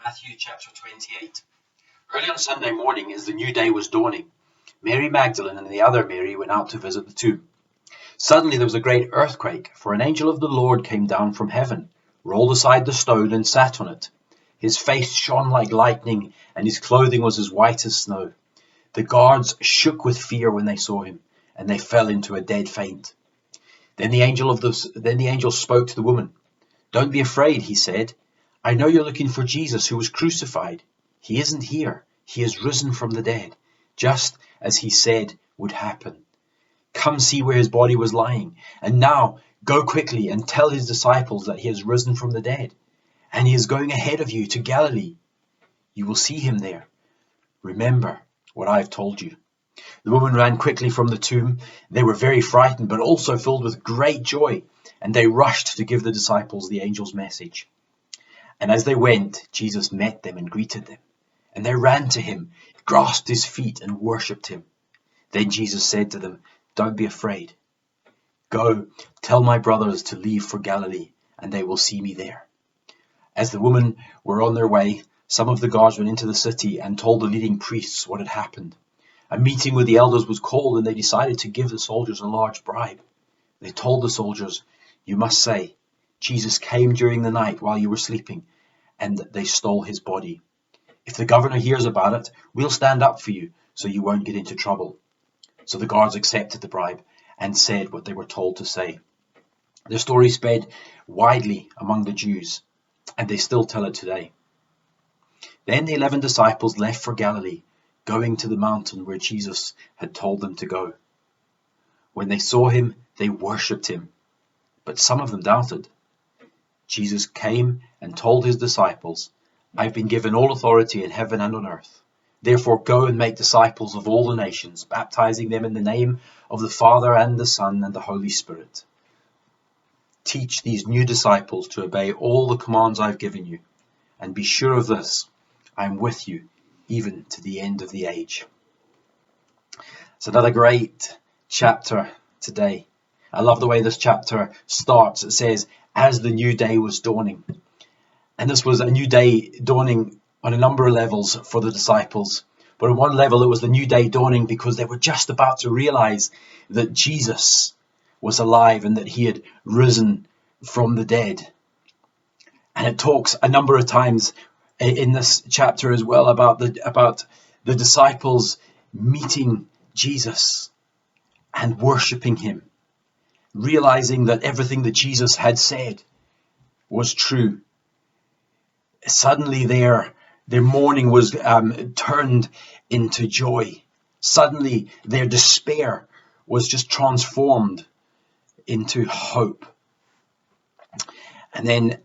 Matthew chapter 28. Early on Sunday morning, as the new day was dawning, Mary Magdalene and the other Mary went out to visit the tomb. Suddenly there was a great earthquake, for an angel of the Lord came down from heaven, rolled aside the stone, and sat on it. His face shone like lightning, and his clothing was as white as snow. The guards shook with fear when they saw him, and they fell into a dead faint. Then the angel spoke to the woman. "Don't be afraid," he said. "I know you're looking for Jesus who was crucified. He isn't here. He has risen from the dead, just as he said would happen. Come see where his body was lying. And now go quickly and tell his disciples that he has risen from the dead, and he is going ahead of you to Galilee. You will see him there. Remember what I have told you." The woman ran quickly from the tomb. They were very frightened, but also filled with great joy, and they rushed to give the disciples the angel's message. And as they went, Jesus met them and greeted them. And they ran to him, grasped his feet, and worshipped him. Then Jesus said to them, "Don't be afraid. Go, tell my brothers to leave for Galilee, and they will see me there." As the women were on their way, some of the guards went into the city and told the leading priests what had happened. A meeting with the elders was called, and they decided to give the soldiers a large bribe. They told the soldiers, "You must say, 'Jesus came during the night while you were sleeping, and they stole his body.' If the governor hears about it, we'll stand up for you so you won't get into trouble." So the guards accepted the bribe and said what they were told to say. The story spread widely among the Jews, and they still tell it today. Then the 11 disciples left for Galilee, going to the mountain where Jesus had told them to go. When they saw him, they worshipped him, but some of them doubted. Jesus came and told his disciples, "I've been given all authority in heaven and on earth. Therefore go and make disciples of all the nations, baptizing them in the name of the Father and the Son and the Holy Spirit. Teach these new disciples to obey all the commands I've given you, and be sure of this, I am with you even to the end of the age." It's another great chapter today. I love the way this chapter starts. It says, "As the new day was dawning." And this was a new day dawning on a number of levels for the disciples. But on one level, it was the new day dawning because they were just about to realize that Jesus was alive and that he had risen from the dead. And it talks a number of times in this chapter as well about the disciples meeting Jesus and worshiping him, realizing that everything that Jesus had said was true. Suddenly their mourning was turned into joy. Suddenly their despair was just transformed into hope. And then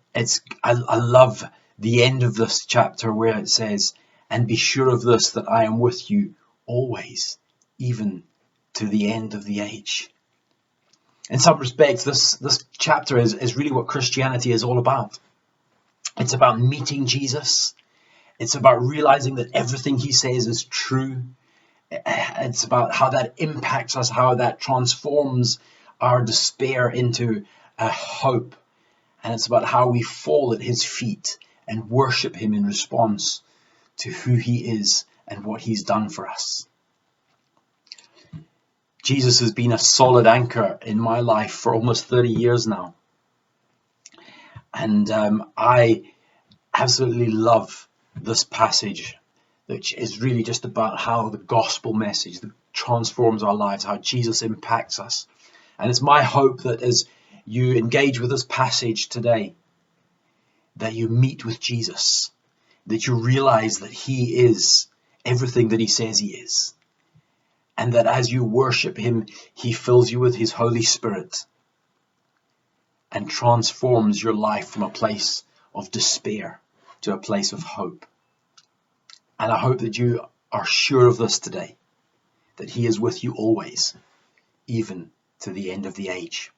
I love the end of this chapter where it says, "And be sure of this, that I am with you always, even to the end of the age." In some respects, this chapter is really what Christianity is all about. It's about meeting Jesus. It's about realizing that everything he says is true. It's about how that impacts us, how that transforms our despair into a hope. And it's about how we fall at his feet and worship him in response to who he is and what he's done for us. Jesus has been a solid anchor in my life for almost 30 years now. And I absolutely love this passage, which is really just about how the gospel message transforms our lives, how Jesus impacts us. And it's my hope that as you engage with this passage today, that you meet with Jesus, that you realize that he is everything that he says he is, and that as you worship him, he fills you with his Holy Spirit and transforms your life from a place of despair to a place of hope. And I hope that you are sure of this today, that he is with you always, even to the end of the age.